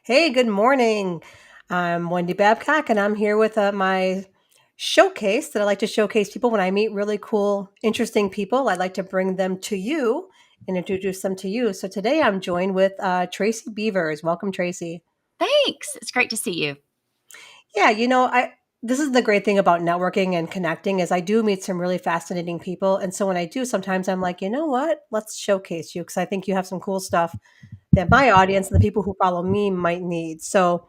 Hey, good morning. I'm Wendy Babcock, and I'm here with my showcase that I like to showcase people when I meet really cool, interesting people. I like to bring them to you and introduce them to you. So today I'm joined with Tracy Beavers. Welcome, Tracy. Thanks. It's great to see you. Yeah, I this is the great thing about networking and connecting is I do meet some really fascinating people, and so when I do, sometimes I'm like, you know what? Let's showcase you because I think you have some cool stuff that my audience and the people who follow me might need. So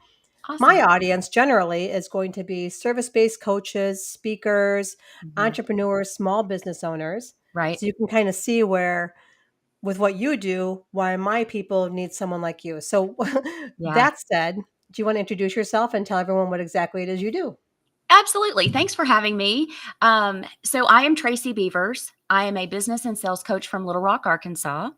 my Awesome. audience generally is going to be service-based coaches, speakers, Mhm. entrepreneurs, small business owners. Right. So you can kind of see where with what you do, why my people need someone like you. So Yeah. that said, do you want to introduce yourself and tell everyone what exactly it is you do? Absolutely. Thanks for having me. So I am Tracy Beavers. I am a business and sales coach from Little Rock, Arkansas.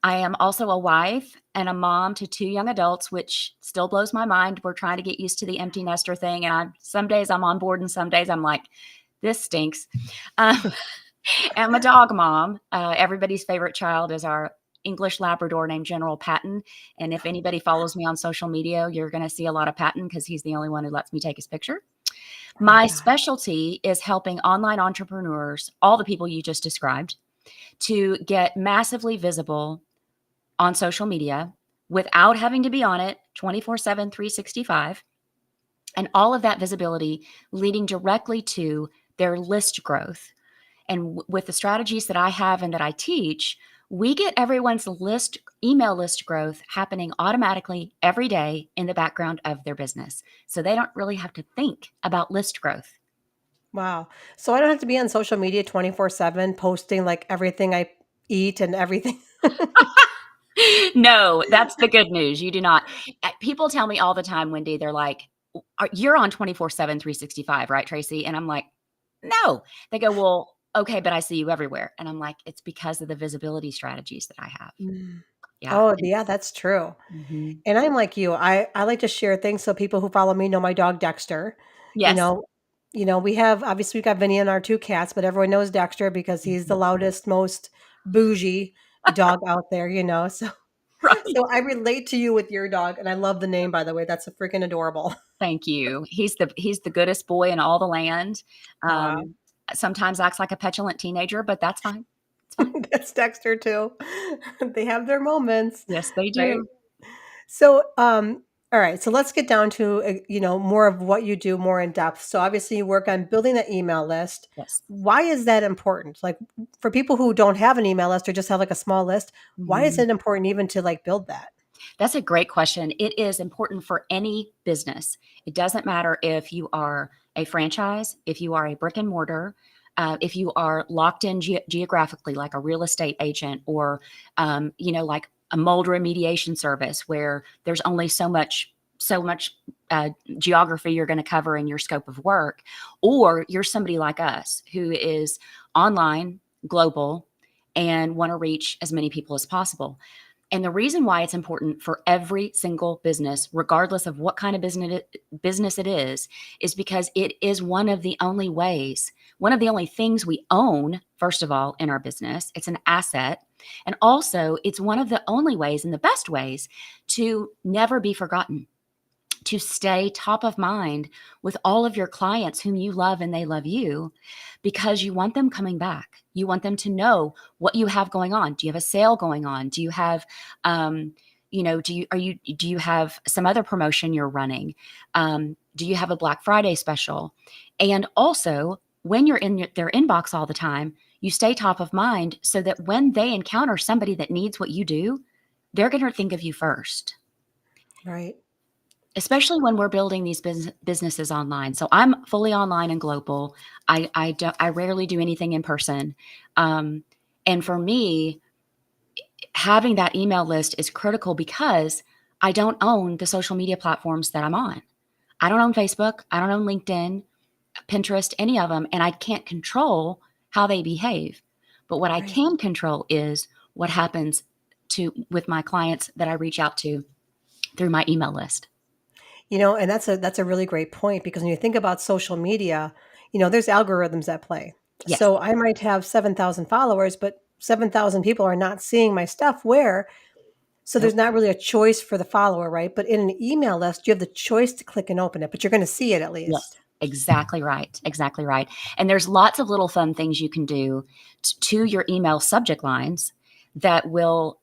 I am also a wife and a mom to two young adults, which still blows my mind. We're trying to get used to the empty nester thing. And some days I'm on board and some days I'm like, this stinks. Um, I'm a dog mom. Everybody's favorite child is our English Labrador named General Patton. And if anybody follows me on social media, you're going to see a lot of Patton because he's the only one who lets me take his picture. Oh my My God. specialty is helping online entrepreneurs, all the people you just described, to get massively visible on social media without having to be on it 24/7, 365, and all of that visibility leading directly to their list growth. And with the strategies that I have and that I teach, we get everyone's email list growth happening automatically every day in the background of their business. So they don't really have to think about list growth. Wow. So I don't have to be on social media 24/7 posting like everything I eat and everything. No, that's the good news. You do not. People tell me all the time, Wendy, they're like, You're on 24/7, 365, right, Tracy?" And I'm like, no. They go, "Well, okay, but I see you everywhere." And I'm like, it's because of the visibility strategies that I have. Mm. Yeah. Oh, yeah, that's true. Mhm. And I'm like you. I like to share things so people who follow me know my dog Dexter. You Yes. know, we have obviously we've got Vinny and our two cats, but everyone knows Dexter because he's the Mhm. loudest, most bougie dog out there, So Right. so I relate to you with your dog, and I love the name by the way. That's a freaking adorable. Thank you. He's the goodest boy in all the land. Aw. Sometimes acts like a petulant teenager, but that's fine. It's fine. That's Dexter too. They have their moments, Yes, they right? do. So, all right. So let's get down to more of what you do more in depth. So obviously, you work on building the email list. Yes. Why is that important? Like for people who don't have an email list or just have like a small list, why is Mhm. it important even to like build that? That's a great question. It is important for any business. It doesn't matter if you are a franchise, if you are a brick and mortar, if you are locked in geographically, like a real estate agent, or like a mold remediation service, where there's only so much uh, geography you're going to cover in your scope of work, or you're somebody like us who is online, global, and want to reach as many people as possible. And the reason why it's important for every single business, regardless of what kind of business it is because it is one of the only ways, one of the only things we own, first of all, in our business. It's an asset. And also, it's one of the only ways and the best ways to never be forgotten, to stay top of mind with all of your clients whom you love and they love you, because you want them coming back. You want them to know what you have going on. Do you have a sale going on? Do you have do you have some other promotion you're running? Do you have a Black Friday special? And also, when you're in their inbox all the time, you stay top of mind so that when they encounter somebody that needs what you do, they're going to think of you first, Right. especially when we're building these businesses online. So I'm fully online and global. I rarely do anything in person. Um, and for me, having that email list is critical because I don't own the social media platforms that I'm on. I don't own Facebook. I don't own LinkedIn, Pinterest, any of them, and I can't control how they behave. But what I Right. can control is what happens to with my clients that I reach out to through my email list. And that's a really great point because when you think about social media, there's algorithms at play. Yes. So I might have 7,000 followers, but 7,000 people are not seeing my stuff where So there's Nope. not really a choice for the follower, right? But in an email list, you have the choice to click and open it, but you're going to see it at Yes, least. exactly right. Exactly right. And there's lots of little fun things you can do to your email subject lines that will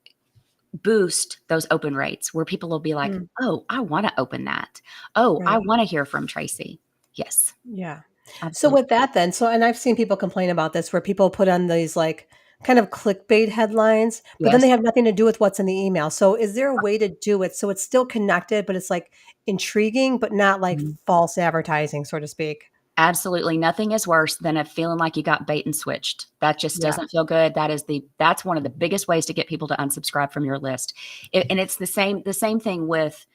boost those open rates where people will be like, Mm, oh, I want to open that. Oh, I right. want to hear from Tracy. Yes, Yeah. So absolutely. with that then, so and I've seen people complain about this where people put on these like kind of clickbait headlines, but then Yes. they have nothing to do with what's in the email. So is there a way to do it so it's still connected, but it's like intriguing, but not like Mhm. false advertising, so to speak? Absolutely nothing is worse than a feeling like you got bait and switched. That just Yeah. doesn't feel good. That's one of the biggest ways to get people to unsubscribe from your list. And it's the same thing with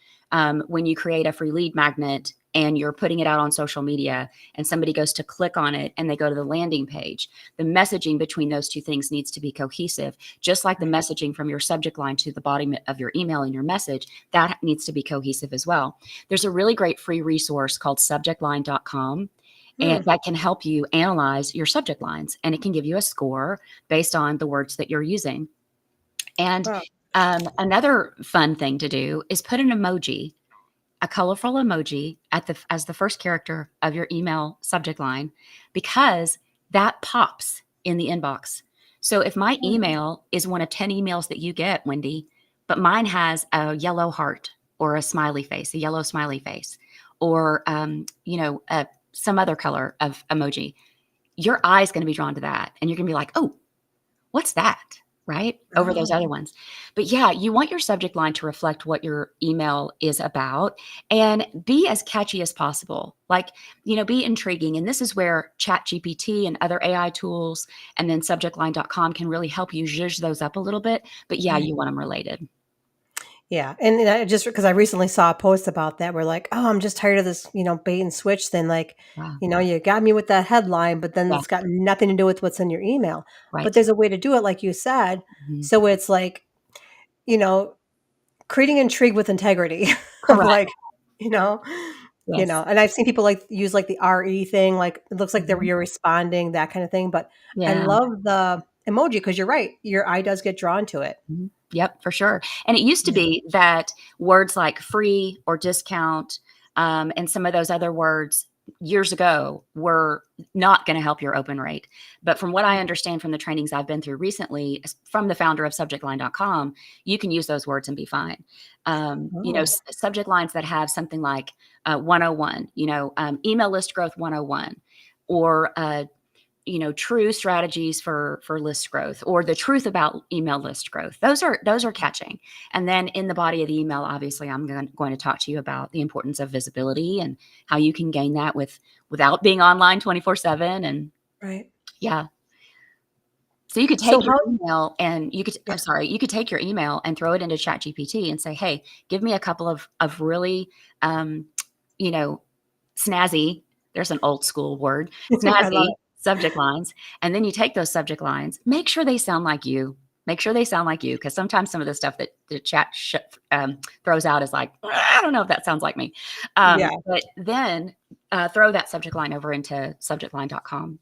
when you create a free lead magnet and you're putting it out on social media and somebody goes to click on it and they go to the landing page. The messaging between those two things needs to be cohesive, just like the Right. messaging from your subject line to the body of your email and your message, that needs to be cohesive as well. There's a really great free resource called subjectline.com, and Hmm. that can help you analyze your subject lines, and it can give you a score based on the words that you're using. And Wow. another fun thing to do is put an emoji, a colorful emoji as the first character of your email subject line, because that pops in the inbox. So if my Hmm. email is one of 10 emails that you get, Wendy, but mine has a yellow heart or a smiley face, a yellow smiley face, or some other color of emoji, your eye is going to be drawn to that, and you're going to be like, "Oh, what's that?" Right? Over those Oh, other ones. But yeah, you want your subject line to reflect what your email is about and be as catchy as possible. Like, be intriguing. And this is where ChatGPT and other AI tools and then subjectline.com can really help you zhuzh those up a little bit. But yeah, right. you want them related. Yeah, and I just because I recently saw a post about that, we're like, "Oh, I'm just tired of this, bait and switch thing." Like, Wow. you got me with that headline, but then Yeah, it's got nothing to do with what's in your email. But right. there's a way to do it, like you said. Mhm. So it's like, you know, creating intrigue with integrity of Correct. like, you know, Yes. and I've seen people like use like the RE thing, like it looks like they're Mhm. you're responding, that kind of thing. But I Yeah. love the emoji because you're right, your eye does get drawn to it. Mhm. Yep, for sure. And it used to Yeah. be that words like free or discount, and some of those other words years ago were not going to help your open rate. But from what I understand from the trainings I've been through recently, from the founder of subjectline.com, you can use those words and be fine. Oh, Subject lines that have something like 101, email list growth 101, or true strategies for list growth, or the truth about email list growth. Those are catching. And then in the body of the email, obviously I'm going to talk to you about the importance of visibility and how you can gain that without being online 24/7. And right. yeah, so you could So take your how email and you could yeah. I'm sorry, you could take your email and throw it into ChatGPT and say, hey, give me a couple of really um, you know snazzy, there's an old school word, I love snazzy it. subject lines. And then you take those subject lines, make sure they sound like you. Make sure they sound like you, because sometimes some of the stuff that the chat throws out is like, I don't know if that sounds like me. Yeah, But then throw that subject line over into subjectline.com.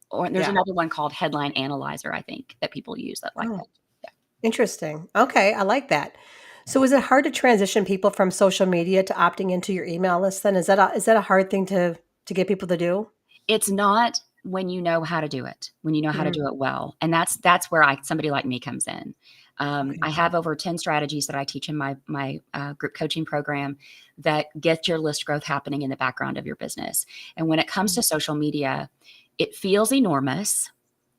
Or there's yeah. another one called Headline Analyzer, I think, that people use that like Oh, that. Yeah. interesting. Okay, I like that. So is it hard to transition people from social media to opting into your email list then? Is that a hard thing to get people to do? It's not when you know how to do it, when you know how to Mm, do it well, and that's where somebody like me comes in. I okay. have over 10 strategies that I teach in my group coaching program that get your list growth happening in the background of your business. And when it comes Mm, to social media, it feels enormous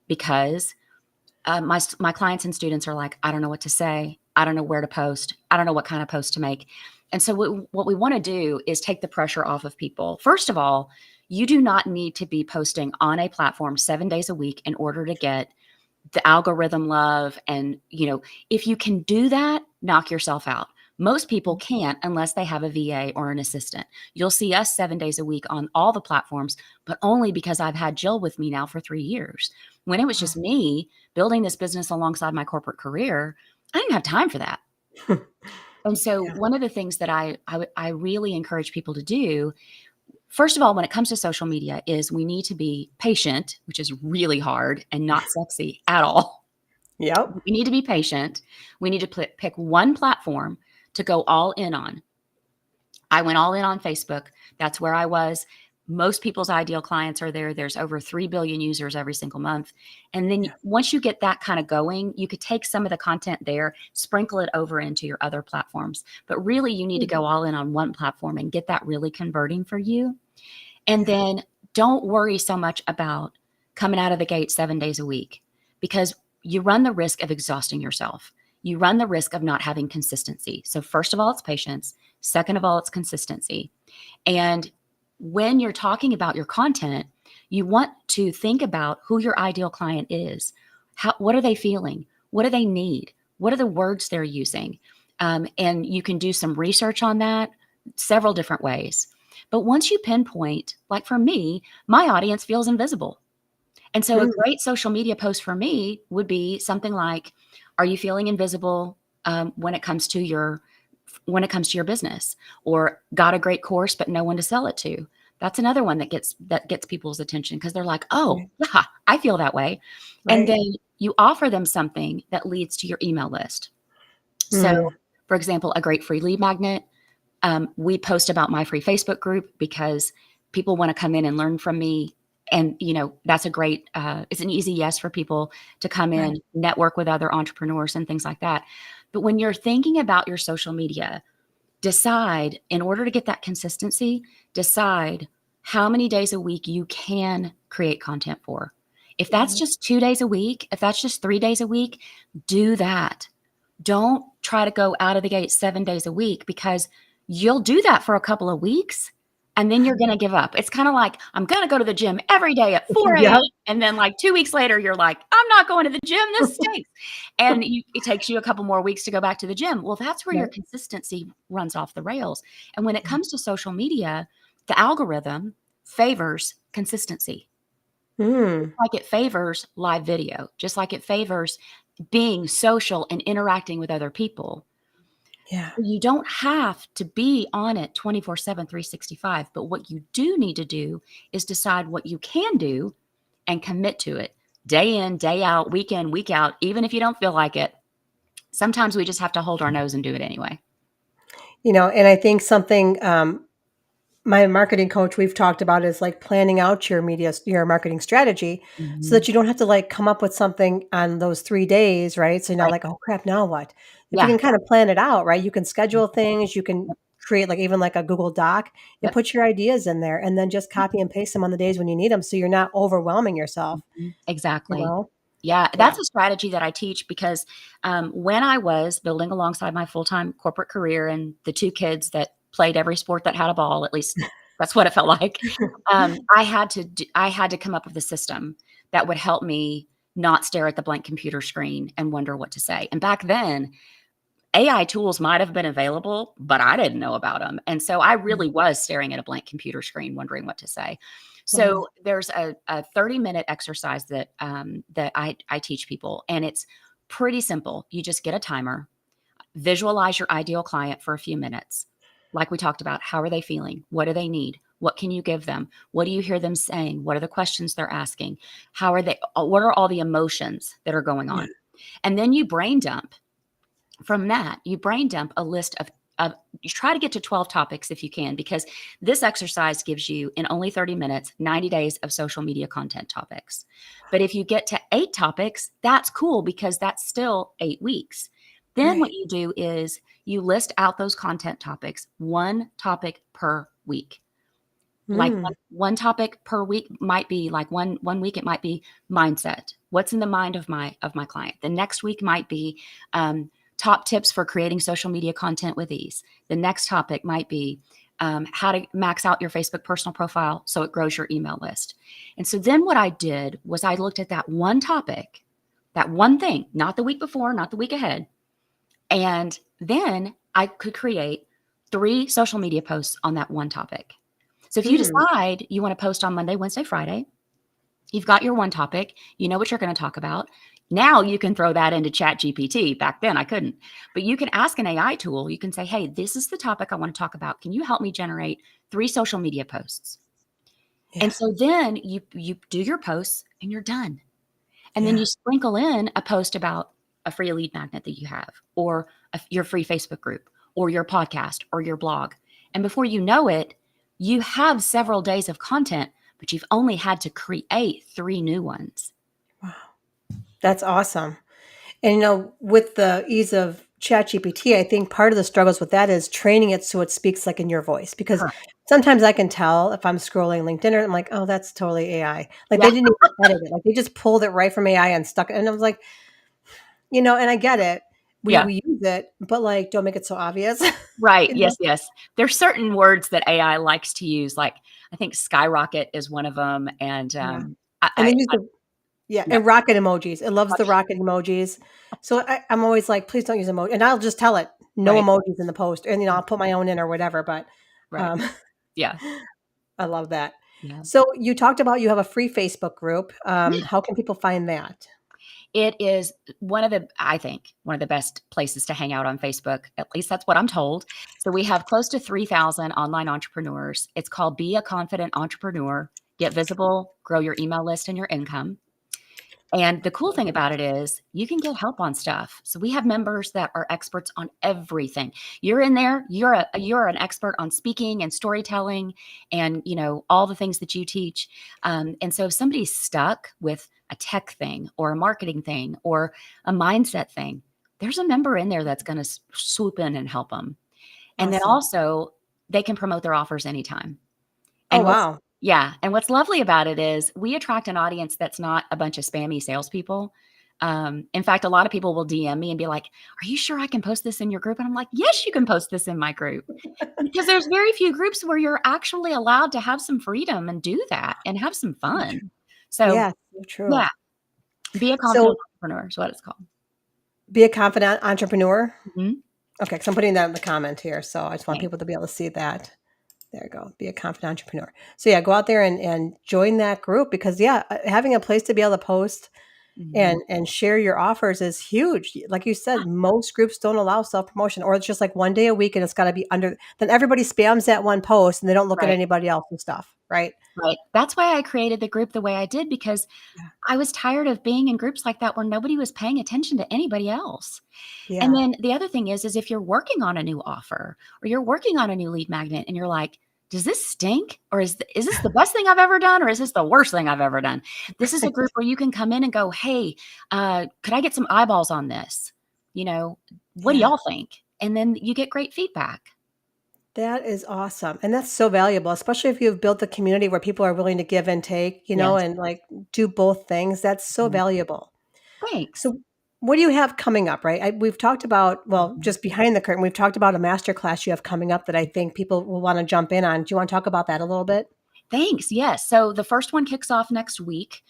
because my clients and students are like, I don't know what to say. I don't know where to post. I don't know what kind of post to make. And so what we want to do is take the pressure off of people. First of all, you do not need to be posting on a platform 7 days a week in order to get the algorithm love. And, if you can do that, knock yourself out. Most people mm, can't unless they have a VA or an assistant. You'll see us 7 days a week on all the platforms, but only because I've had Jill with me now for 3 years. When it was wow. just me building this business alongside my corporate career, I didn't have time for that. And so Yeah. one of the things that I really encourage people to do, first of all, when it comes to social media, is we need to be patient, which is really hard and not sexy at all. Yep. We need to be patient. We need to pick one platform to go all in on. I went all in on Facebook. That's where I was. Most people's ideal clients are there. There's over 3 billion users every single month. And then Yeah. once you get that kind of going, you could take some of the content there, sprinkle it over into your other platforms. But really, you need to Mm. go all in on one platform and get that really converting for you. And Yeah. then don't worry so much about coming out of the gate 7 days a week, because you run the risk of exhausting yourself. You run the risk of not having consistency. So, first of all, it's patience. Second of all, it's consistency. And when you're talking about your content, you want to think about who your ideal client is. What are they feeling? What do they need? What are the words they're using? And you can do some research on that several different ways. But once you pinpoint, like for me, my audience feels invisible. And so a Mm. great social media post for me would be something like, are you feeling invisible when it comes to your business? Or got a great course but no one to sell it to? That's another one that gets people's attention, because they're like, oh Right. yeah, I feel that way. And Right. then you offer them something that leads to your email list. So Mm. for example, a great free lead magnet. We post about my free Facebook group because people want to come in and learn from me. And, that's a great, it's an easy yes for people to come Right. in, network with other entrepreneurs and things like that. But when you're thinking about your social media, decide, in order to get that consistency, decide how many days a week you can create content for. If that's Yeah. just 2 days a week, if that's just 3 days a week, do that. Don't try to go out of the gate 7 days a week, because you'll do that for a couple of weeks and then you're going to give up. It's kind of like, I'm going to go to the gym every day at 4 a.m. Yep. And then like 2 weeks later, you're like, I'm not going to the gym. This stinks. And it takes you a couple more weeks to go back to the gym. Well, that's where your Right. consistency runs off the rails. And when it comes to social media, the algorithm favors consistency, Mm. like it favors live video, just like it favors being social and interacting with other people. Yeah. You don't have to be on it 24/7, 365. But what you do need to do is decide what you can do and commit to it day in, day out, week in, week out, even if you don't feel like it. Sometimes we just have to hold our nose and do it anyway. And I think something my marketing coach we've talked about is like planning out your marketing strategy so Mhm. that you don't have to like come up with something on those 3 days, right? So you're not Right. like, oh crap, now what? If you Yeah. can kind of plan it out, right? You can schedule things, you can Yep. create like even like a Google Doc and Yep. put your ideas in there and then just copy and paste them on the days when you need them so you're not overwhelming yourself, Mhm. you Exactly. know? Yeah, Yeah. that's a strategy that I teach because when I was building alongside my full-time corporate career and the two kids that played every sport that had a ball, at least that's what it felt like. I had to come up with a system that would help me not stare at the blank computer screen and wonder what to say. And back then, AI tools might have been available, but I didn't know about them. And so I Yeah. really was staring at a blank computer screen, wondering what to say. Wow. So there's a 30-minute exercise that I teach people, and it's pretty simple. You just get a timer, visualize your ideal client for a few minutes. Like we talked about, how are they feeling? What do they need? What can you give them? What do you hear them saying? What are the questions they're asking? What are all the emotions that are going Yeah. on? And then you brain dump. From that, you brain dump a list of you try to get to 12 topics if you can, because this exercise gives you, in only 30 minutes, 90 days of social media content topics. But if you get to 8 topics, that's cool, because that's still 8 weeks. Then what Right. you do is you list out those content topics, one topic per week. Like Mm. one topic per week might be like one week it might be mindset. What's in the mind of my client? The next week might be top tips for creating social media content with ease. The next topic might be how to max out your Facebook personal profile so it grows your email list. And so then what I did was I looked at that one topic, that one thing, not the week before, not the week ahead, and then I could create 3 social media posts on that one topic. So if you Mm. decide you want to post on Monday, Wednesday, Friday, you've got your one topic, you know what you're going to talk about. Now you can throw that into Chat GPT. Back then I couldn't. But you can ask an AI tool, you can say, hey, this is the topic I want to talk about. Can you help me generate 3 social media posts? And Yeah. so then you do your posts and you're done. And then Yeah. you sprinkle in a post about a free lead magnet that you have, or your free Facebook group, or your podcast, or your blog. And before you know it, you have several days of content, but you've only had to create 3 new ones. Wow. That's awesome. And with the ease of ChatGPT, I think part of the struggles with that is training it so it speaks like in your voice. Because Correct. sometimes I can tell if I'm scrolling LinkedIn, or I'm like, oh, that's totally AI. Like Yeah. they didn't even edit it. Like they just pulled it right from AI and stuck it. And I was like, and I get it. We Yeah. we use it, but like, don't make it so obvious. Right. you know? Yes. Yes. There's certain words that AI likes to use. Like I think skyrocket is one of them. And Yeah. I, And they I, use I yeah, yeah. and rocket emojis. It loves the rocket emojis. So I'm always like, please don't use emoji. And I'll just tell it no Right. emojis in the post. And I'll put my own in or whatever. But Right. um Yeah. I love that. Yeah. So you talked about you have a free Facebook group. Yeah. How can people find that? It is I think, one of the best places to hang out on Facebook. At least that's what I'm told. So we have close to 3,000 online entrepreneurs. It's called Be a Confident Entrepreneur. Get visible, grow your email list and your income. And the cool thing about it is you can get help on stuff. So we have members that are experts on everything. You're in there, you're an expert on speaking and storytelling and all the things that you teach. And so if somebody's stuck with a tech thing or a marketing thing or a mindset thing, there's a member in there that's going to swoop in and help them. And then Awesome. also they can promote their offers anytime. Oh, And wow. what's lovely about it is we attract an audience that's not a bunch of spammy salespeople. In fact, a lot of people will DM me and be like, "Are you sure I can post this in your group?" And I'm like, "Yes, you can post this in my group." Because there's very few groups where you're actually allowed to have some freedom and do that and have some So fun. true. So, Yeah, so true. yeah, be a confident So entrepreneur is what it's called. be a confident entrepreneur. Mhm. Okay, because I'm putting that in the comment here. So I just want Thanks. people to be able to see that. There you go. Be a confident entrepreneur. So yeah, go out there and join that group because yeah, having a place to be able to post Mhm. and share your offers is huge. Like you said, most groups don't allow self-promotion, or it's just like one day a week and it's got to be under, then everybody spams that one post and they don't look at Right. anybody else's stuff, right? Right. That's why I created the group the way I did because Yeah. I was tired of being in groups like that where nobody was paying attention to anybody else. And Yeah. then the other thing is if you're working on a new offer or you're working on a new lead magnet and you're like, does this stink? Or is this the best thing I've ever done? Or is this the worst thing I've ever done? This is a group where you can come in and go, hey, could I get some eyeballs on this? What do Yeah. y'all think? And then you get great feedback. That is awesome. And that's so valuable, especially if you've built a community where people are willing to give and take, Yes. and like do both things. That's so Mhm. valuable. Thanks. So, what do you have coming up, right? We've talked about, well, Mhm. just behind the curtain, we've talked about a master class you have coming up that I think people will want to jump in on. Do you want to talk about that a little bit? Thanks. Yes. So the first one kicks off next week.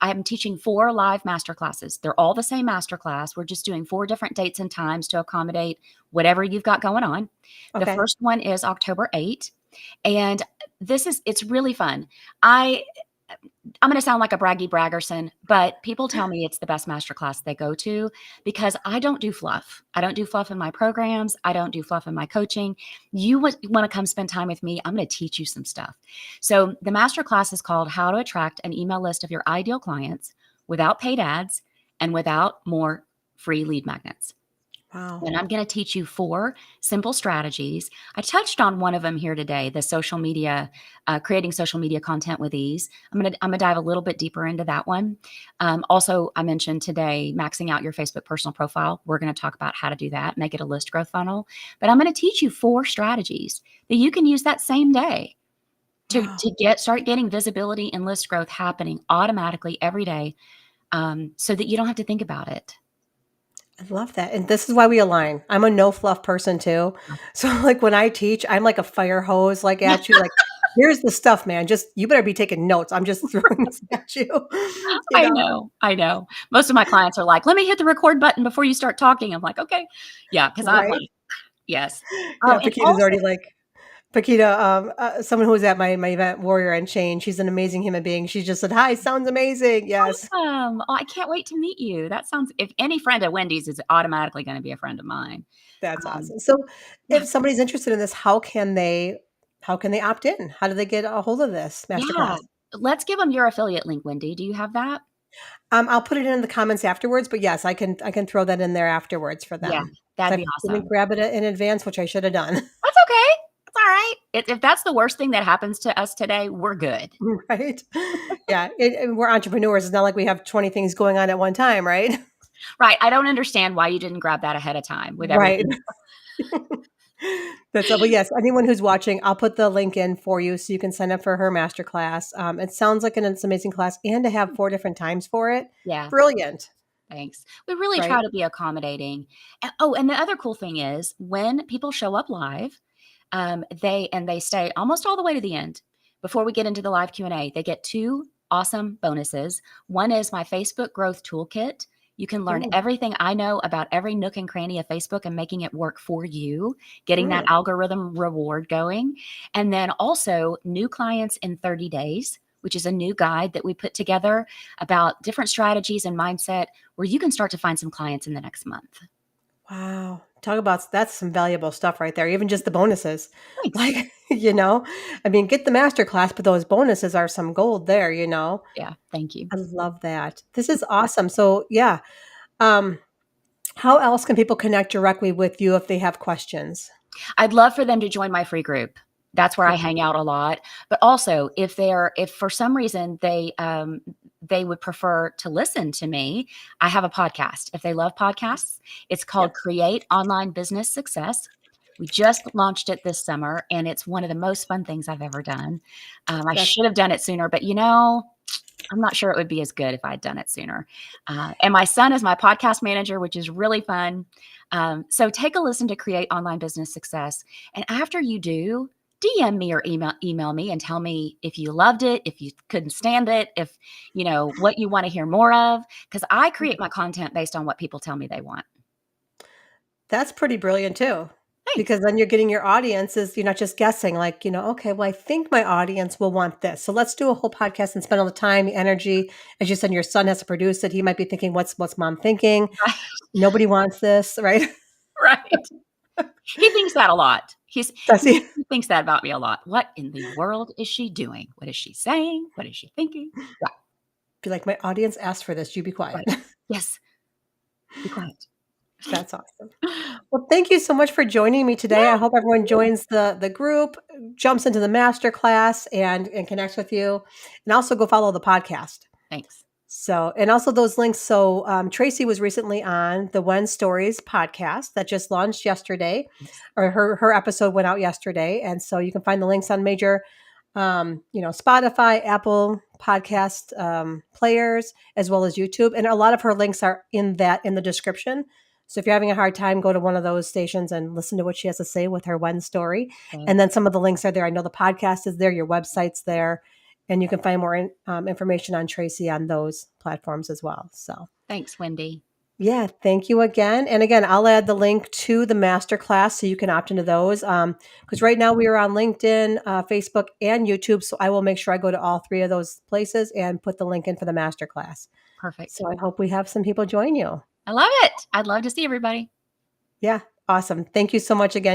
I'm teaching 4 live master classes. They're all the same master class. We're just doing 4 different dates and times to accommodate whatever you've got going on. The Okay. first one is October 8th. And it's really fun. I'm going to sound like a braggy braggerson, but people tell me it's the best masterclass they go to because I don't do fluff. I don't do fluff in my programs. I don't do fluff in my coaching. You want to come spend time with me? I'm going to teach you some stuff. So the masterclass is called How to Attract an Email List of Your Ideal Clients Without Paid Ads and Without More Free Lead Magnets. Wow. And I'm going to teach you 4 simple strategies. I touched on one of them here today, the social media, creating social media content with ease. I'm going to dive a little bit deeper into that one. Also, I mentioned today, maxing out your Facebook personal profile. We're going to talk about how to do that, make it a list growth funnel. But I'm going to teach you 4 strategies that you can use that same day to, Wow. start getting visibility and list growth happening automatically every day, so that you don't have to think about it. I love that. And this is why we align. I'm a no fluff person too. So like when I teach, I'm like a fire hose like at you, like, here's the stuff, man. Just you better be taking notes. I'm just throwing this at you. you I know? know, I know. Most of my clients are like, "Let me hit the record button before you start talking." I'm like, "Okay." Yeah, because I'm Right. like, yes. Oh, Yeah, and Paquita's also already like Paquita, someone who was at my event, Warrior and Chain. She's an amazing human being. She just said, "Hi, sounds amazing." Yes, awesome. Oh, I can't wait to meet you. That sounds if any friend at Wendy's is automatically gonna be a friend of mine. that's Um, awesome. So, yeah, if somebody's interested in this, how can they opt in? How do they get a hold of this yeah. masterclass? Let's give them your affiliate link, Wendy. Do you have that? I'll put it in the comments afterwards, but yes, I can throw that in there afterwards for Yeah, them. that'd I be didn't awesome. grab it in advance, which I should have done. That's okay. It's all right. If that's the worst thing that happens to us today, we're good. Right? Yeah, we're entrepreneurs. It's not like we have 20 things going on at one time, right? Right. I don't understand why you didn't grab that ahead of time with Right. everything. That's but yes, anyone who's watching, I'll put the link in for you so you can sign up for her masterclass. It sounds like it's an amazing class, and to have 4 different times for it, Yeah. brilliant, Thanks. We really right? try to be accommodating. Oh, and the other cool thing is when people show up live, they stay almost all the way to the end. Before we get into the live Q&A, they get 2 awesome bonuses. One is my Facebook growth toolkit. You can learn Ooh, everything I know about every nook and cranny of Facebook and making it work for you, getting that mm, algorithm reward going. And then also new clients in 30 days, which is a new guide that we put together about different strategies and mindset where you can start to find some clients in the next month. wow. Talk about that's some valuable stuff right there. Even just the bonuses, Thanks. like I mean, get the master class, but those bonuses are some gold there. Yeah, thank you. I love that. This is awesome. So yeah, um, how else can people connect directly with you if they have questions? I'd love for them to join my free group. That's where I Okay. hang out a lot. But also, if for some reason they would prefer to listen to me, I have a podcast. If they love podcasts, it's called Yes. Create Online Business Success. We just launched it this summer, and it's one of the most fun things I've ever done. I That's should have done it sooner, but I'm not sure it would be as good if I had done it sooner. And my son is my podcast manager, which is really fun. So take a listen to Create Online Business Success. And after you do, DM me or email me and tell me if you loved it, if you couldn't stand it, if what you want to hear more of. Because I create my content based on what people tell me they want. that's pretty brilliant too. Thanks. Because then you're getting your audiences, you're not just guessing like, okay, well, I think my audience will want this. So let's do a whole podcast and spend all the time, the energy. As you said, your son has to produce it. He might be thinking, what's mom thinking? Nobody wants this, right? Right. He thinks that a lot. Does he He thinks that about me a lot. What in the world is she doing? What is she saying? What is she thinking? Yeah, be like, my audience asked for this, you be quiet. right. Yes, be quiet. That's awesome. Well, thank you so much for joining me Yeah, today. I hope thank everyone you. joins the group, jumps into the master class and connects with you. And also go follow the podcast. Thanks. So, and also those links. So, Tracy was recently on the When Stories podcast that just launched yesterday, Yes, or her episode went out yesterday. And so you can find the links on major, Spotify, Apple podcast players, as well as YouTube. And a lot of her links are in the description. So if you're having a hard time, go to one of those stations and listen to what she has to say with her When story. thanks. And then some of the links are there. I know the podcast is there, your website's there, and you can find more information on Tracy on those platforms as well. So, Thanks, Wendy. yeah, thank you again. And again, I'll add the link to the masterclass so you can opt into those. Because right now we are on LinkedIn, Facebook, and YouTube. So I will make sure I go to all 3 of those places and put the link in for the masterclass. Perfect. So I hope we have some people join you. I love it. I'd love to see everybody. Yeah, awesome. Thank you so much again.